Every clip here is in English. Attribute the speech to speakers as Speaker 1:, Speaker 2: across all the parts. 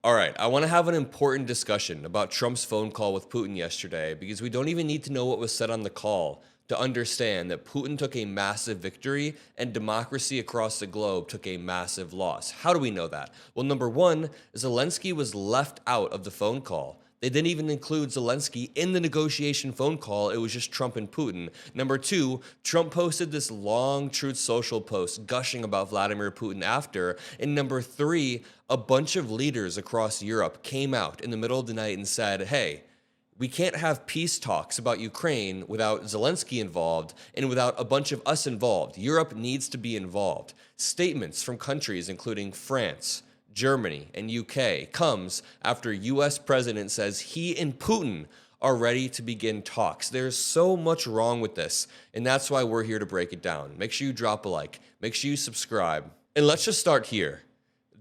Speaker 1: All right, I want to have an important discussion about Trump's phone call with Putin yesterday because we don't even need to know what was said on the call to understand that Putin took a massive victory and democracy across the globe took a massive loss. How do we know that? Well, number one, Zelenskyy was left out of the phone call. They didn't even include Zelenskyy in the negotiation phone call. It was just Trump and Putin. Number two, Trump posted this long Truth Social post gushing about Vladimir Putin after. And number three, a bunch of leaders across Europe came out in the middle of the night and said, hey, we can't have peace talks about Ukraine without Zelenskyy involved and without a bunch of us involved. Europe needs to be involved. Statements from countries including France, Germany, and UK comes after US president says he and Putin are ready to begin talks. There's so much wrong with this, and that's why we're here to break it down. Make sure you drop a like, make sure you subscribe, and let's just start here.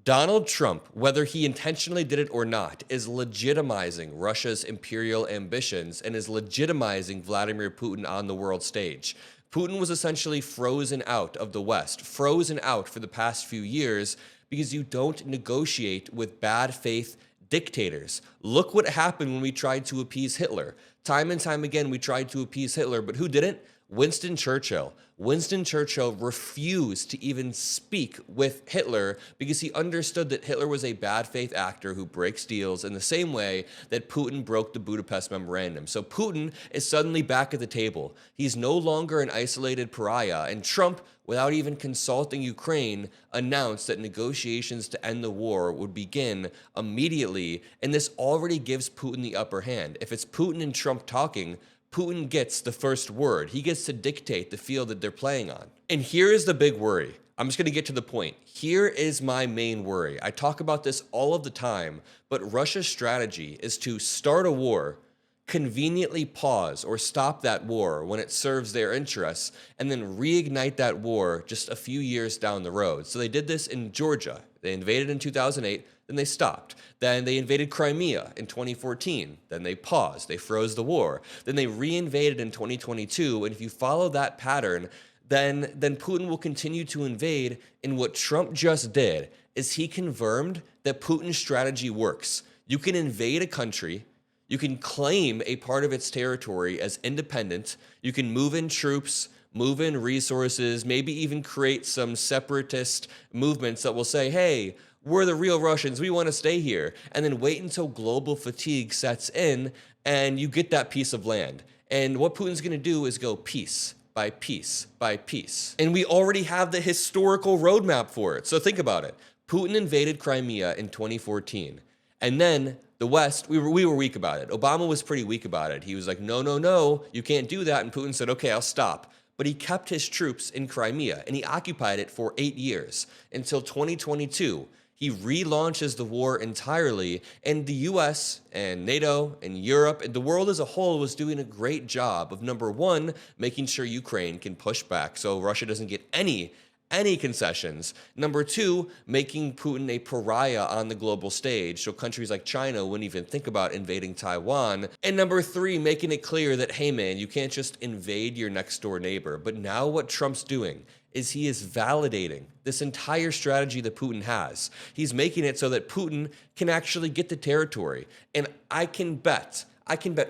Speaker 1: Donald Trump, whether he intentionally did it or not, is legitimizing Russia's imperial ambitions and is legitimizing Vladimir Putin on the world stage. Putin was essentially frozen out of the West, frozen out for the past few years because you don't negotiate with bad faith dictators. Look what happened when we tried to appease Hitler. Time and time again, we tried to appease Hitler, but who didn't? Winston Churchill. Winston Churchill refused to even speak with Hitler because he understood that Hitler was a bad faith actor who breaks deals in the same way that Putin broke the Budapest Memorandum. So Putin is suddenly back at the table. He's no longer an isolated pariah, and Trump, without even consulting Ukraine, announced that negotiations to end the war would begin immediately, and this already gives Putin the upper hand. If it's Putin and Trump talking, Putin gets the first word. He gets to dictate the field that they're playing on. And here is the big worry. I'm just going to get to the point. Here is my main worry. I talk about this all of the time, but Russia's strategy is to start a war, conveniently pause or stop that war when it serves their interests, and then reignite that war just a few years down the road. So they did this in Georgia. They invaded in 2008, then they stopped. Then they invaded Crimea in 2014. Then they paused. They froze the war. Then they reinvaded in 2022. And if you follow that pattern, then Putin will continue to invade. And what Trump just did is he confirmed that Putin's strategy works. You can invade a country. You can claim a part of its territory as independent. You can move in troops, move in resources, maybe even create some separatist movements that will say, hey, we're the real Russians, we want to stay here, and then wait until global fatigue sets in and you get that piece of land. And what Putin's going to do is go piece by piece by piece. And we already have the historical roadmap for it. So think about it. Putin invaded Crimea in 2014. And then the West, we were weak about it. Obama was pretty weak about it. He was like, no, you can't do that. And Putin said, okay, I'll stop. But he kept his troops in Crimea and he occupied it for 8 years until 2022. He relaunches the war entirely, and the US and NATO and Europe and the world as a whole was doing a great job of, number one, making sure Ukraine can push back so Russia doesn't get any concessions. Number two, making Putin a pariah on the global stage so countries like China wouldn't even think about invading Taiwan. And number three, making it clear that, hey man, you can't just invade your next door neighbor. But now what Trump's doing is he is validating this entire strategy that Putin has. He's making it so that Putin can actually get the territory. And I can bet,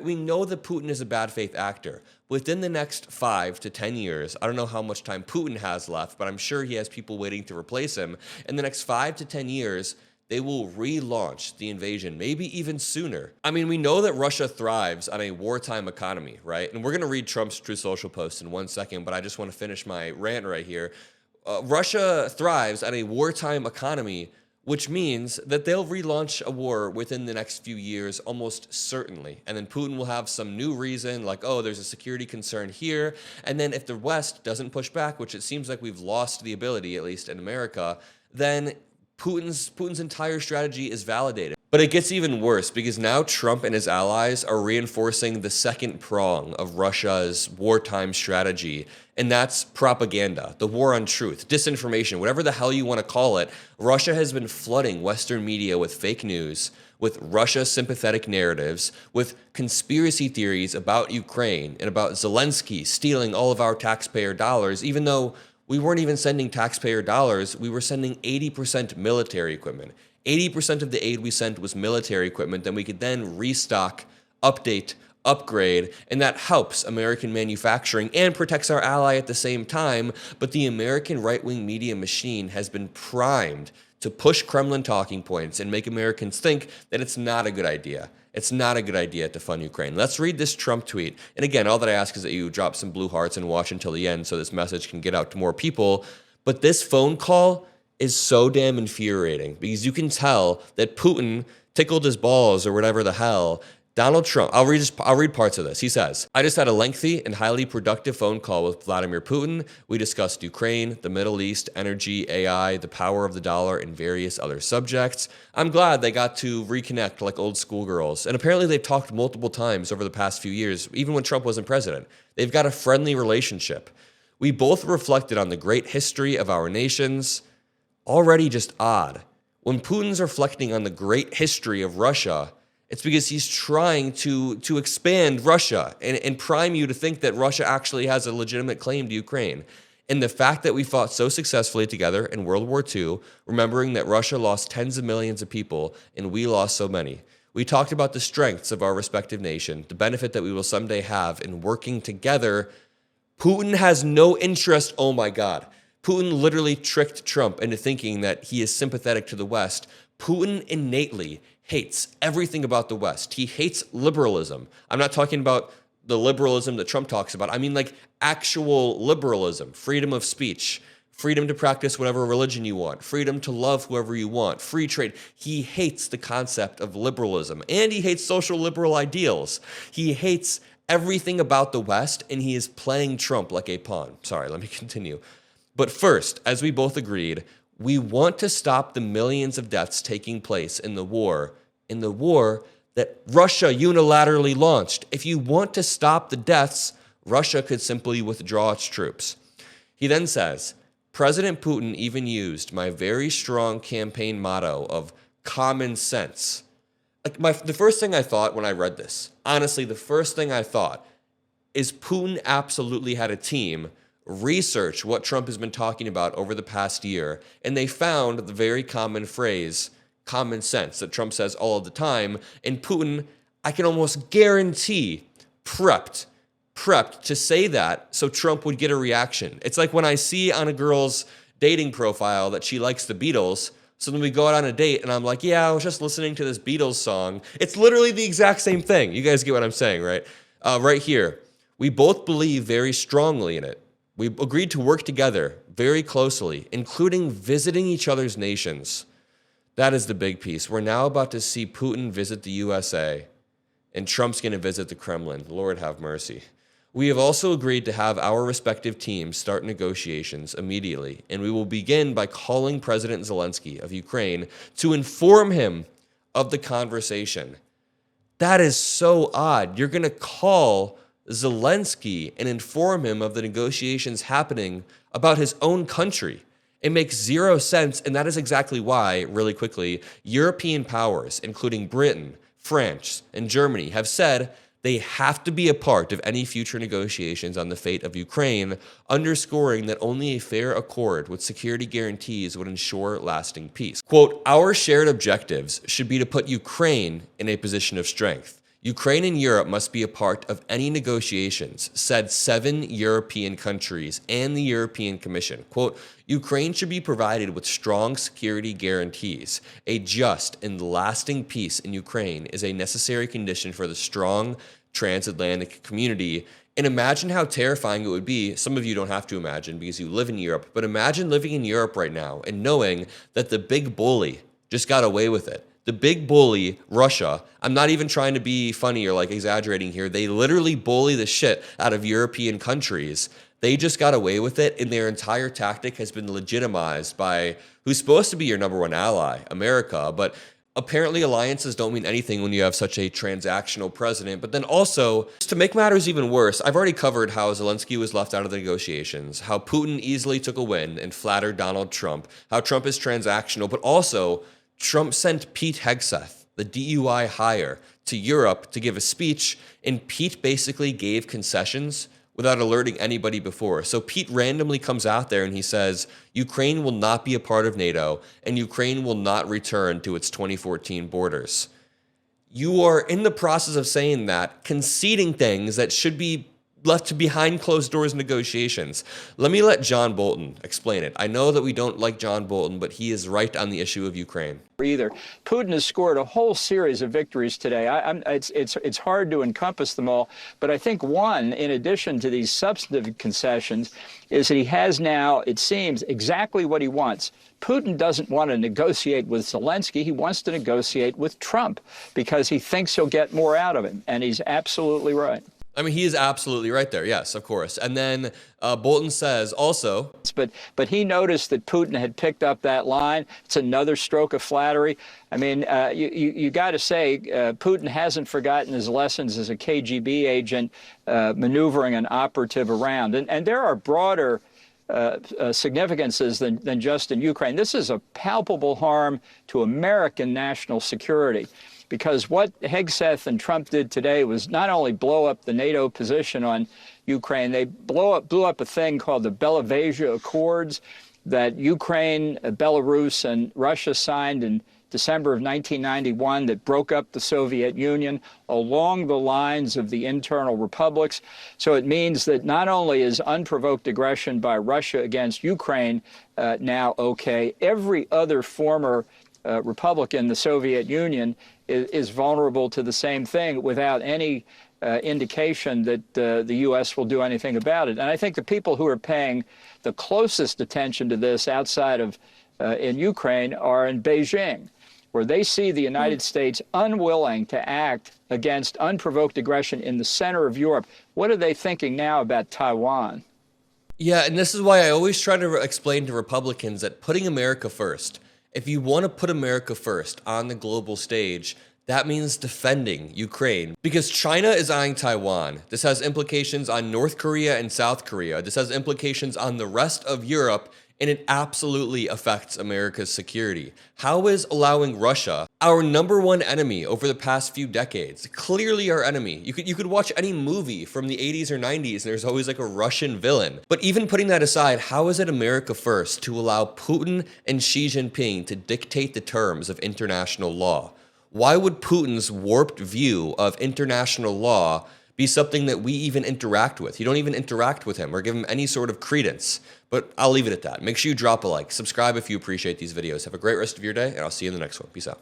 Speaker 1: we know that Putin is a bad faith actor. Within the next 5 to 10 years, I don't know how much time Putin has left, but I'm sure he has people waiting to replace him. In the next 5 to 10 years, they will relaunch the invasion, maybe even sooner. I mean, we know that Russia thrives on a wartime economy, right? And we're going to read Trump's Truth Social post in 1 second, but I just want to finish my rant right here. Russia thrives on a wartime economy, which means that they'll relaunch a war within the next few years, almost certainly. And then Putin will have some new reason, like, oh, there's a security concern here. And then if the West doesn't push back, which it seems like we've lost the ability, at least in America, then Putin's entire strategy is validated. But it gets even worse because now Trump and his allies are reinforcing the second prong of Russia's wartime strategy, and that's propaganda, the war on truth, disinformation, whatever the hell you want to call it. Russia has been flooding Western media with fake news, with Russia-sympathetic narratives, with conspiracy theories about Ukraine and about Zelenskyy stealing all of our taxpayer dollars, even though we weren't even sending taxpayer dollars, we were sending 80% military equipment. 80% of the aid we sent was military equipment that we could then restock, update, upgrade, and that helps American manufacturing and protects our ally at the same time. But the American right-wing media machine has been primed to push Kremlin talking points and make Americans think that it's not a good idea. It's not a good idea to fund Ukraine. Let's read this Trump tweet. And again, all that I ask is that you drop some blue hearts and watch until the end so this message can get out to more people. But this phone call is so damn infuriating because you can tell that Putin tickled his balls or whatever the hell. Donald Trump, I'll read parts of this. He says, I just had a lengthy and highly productive phone call with Vladimir Putin. We discussed Ukraine, the Middle East, energy, AI, the power of the dollar, and various other subjects. I'm glad they got to reconnect like old schoolgirls. And apparently they've talked multiple times over the past few years, even when Trump wasn't president. They've got a friendly relationship. We both reflected on the great history of our nations. Already just odd. When Putin's reflecting on the great history of Russia, it's because he's trying to expand Russia and prime you to think that Russia actually has a legitimate claim to Ukraine. And the fact that we fought so successfully together in World War II, remembering that Russia lost tens of millions of people and we lost so many. We talked about the strengths of our respective nation, the benefit that we will someday have in working together. Putin has no interest. Oh my God. Putin literally tricked Trump into thinking that he is sympathetic to the West. Putin innately hates everything about the West. He hates liberalism. I'm not talking about the liberalism that Trump talks about. I mean like actual liberalism, freedom of speech, freedom to practice whatever religion you want, freedom to love whoever you want, free trade. He hates the concept of liberalism, and he hates social liberal ideals. He hates everything about the West, and he is playing Trump like a pawn. Sorry, let me continue. But first, as we both agreed, we want to stop the millions of deaths taking place in the war that Russia unilaterally launched. If you want to stop the deaths, Russia could simply withdraw its troops. He then says, President Putin even used my very strong campaign motto of common sense. The first thing I thought when I read this, honestly, the first thing I thought is Putin absolutely had a team research what Trump has been talking about over the past year, and they found the very common phrase, common sense, that Trump says all of the time, and Putin, I can almost guarantee, prepped to say that so Trump would get a reaction. It's like when I see on a girl's dating profile that she likes the Beatles, so then we go out on a date, and I'm like, yeah, I was just listening to this Beatles song. It's literally the exact same thing. You guys get what I'm saying, right? Right here. We both believe very strongly in it. We agreed to work together very closely, including visiting each other's nations. That is the big piece. We're now about to see Putin visit the USA, and Trump's going to visit the Kremlin. Lord have mercy. We have also agreed to have our respective teams start negotiations immediately, and we will begin by calling President Zelenskyy of Ukraine to inform him of the conversation. That is so odd. You're going to call Zelenskyy and inform him of the negotiations happening about his own country. It makes zero sense, and that is exactly why, really quickly, European powers, including Britain, France, and Germany, have said they have to be a part of any future negotiations on the fate of Ukraine, underscoring that only a fair accord with security guarantees would ensure lasting peace. Quote, our shared objectives should be to put Ukraine in a position of strength. Ukraine and Europe must be a part of any negotiations, said 7 European countries and the European Commission. Quote, Ukraine should be provided with strong security guarantees. A just and lasting peace in Ukraine is a necessary condition for the strong transatlantic community. And imagine how terrifying it would be. Some of you don't have to imagine because you live in Europe, but imagine living in Europe right now and knowing that the big bully just got away with it. The big bully, Russia, I'm not even trying to be funny or like exaggerating here. They literally bully the shit out of European countries. They just got away with it, and their entire tactic has been legitimized by who's supposed to be your number one ally, America. But apparently alliances don't mean anything when you have such a transactional president. But then also, to make matters even worse, I've already covered how Zelenskyy was left out of the negotiations, how Putin easily took a win and flattered Donald Trump, how Trump is transactional, but also Trump sent Pete Hegseth, the DUI hire, to Europe to give a speech, and Pete basically gave concessions without alerting anybody before. So Pete randomly comes out there and he says, Ukraine will not be a part of NATO and Ukraine will not return to its 2014 borders. You are in the process of saying that, conceding things that should be left behind closed doors negotiations. Let me let John Bolton explain it. I know that we don't like John Bolton, but he is right on the issue of Ukraine.
Speaker 2: Either. Putin has scored a whole series of victories today. It's hard to encompass them all, but I think one, in addition to these substantive concessions, is that he has now, it seems, exactly what he wants. Putin doesn't want to negotiate with Zelenskyy. He wants to negotiate with Trump because he thinks he'll get more out of him, and he's absolutely right.
Speaker 1: I mean, he is absolutely right there. Yes, of course. And then Bolton says also,
Speaker 2: but he noticed that Putin had picked up that line. It's another stroke of flattery. I mean, you got to say Putin hasn't forgotten his lessons as a KGB agent maneuvering an operative around. And there are broader significances than just in Ukraine. This is a palpable harm to American national security. Because what Hegseth and Trump did today was not only blow up the NATO position on Ukraine, they blew up a thing called the Belavasia Accords that Ukraine, Belarus, and Russia signed in December of 1991 that broke up the Soviet Union along the lines of the internal republics. So it means that not only is unprovoked aggression by Russia against Ukraine now okay, every other former republic in the Soviet Union is vulnerable to the same thing without any indication that the U.S. will do anything about it. And I think the people who are paying the closest attention to this outside of in Ukraine are in Beijing, where they see the United States unwilling to act against unprovoked aggression in the center of Europe. What are they thinking now about Taiwan?
Speaker 1: Yeah, and this is why I always try to explain to Republicans that putting America first, if you want to put America first on the global stage, that means defending Ukraine. Because China is eyeing Taiwan. This has implications on North Korea and South Korea. This has implications on the rest of Europe, and it absolutely affects America's security. How is allowing Russia, our #1 enemy over the past few decades, clearly our enemy? You could watch any movie from the 80s or 90s, and there's always like a Russian villain. But even putting that aside, how is it America first to allow Putin and Xi Jinping to dictate the terms of international law? Why would Putin's warped view of international law be something that we even interact with? You don't even interact with him or give him any sort of credence. But I'll leave it at that. Make sure you drop a like, subscribe if you appreciate these videos. Have a great rest of your day, and I'll see you in the next one. Peace out.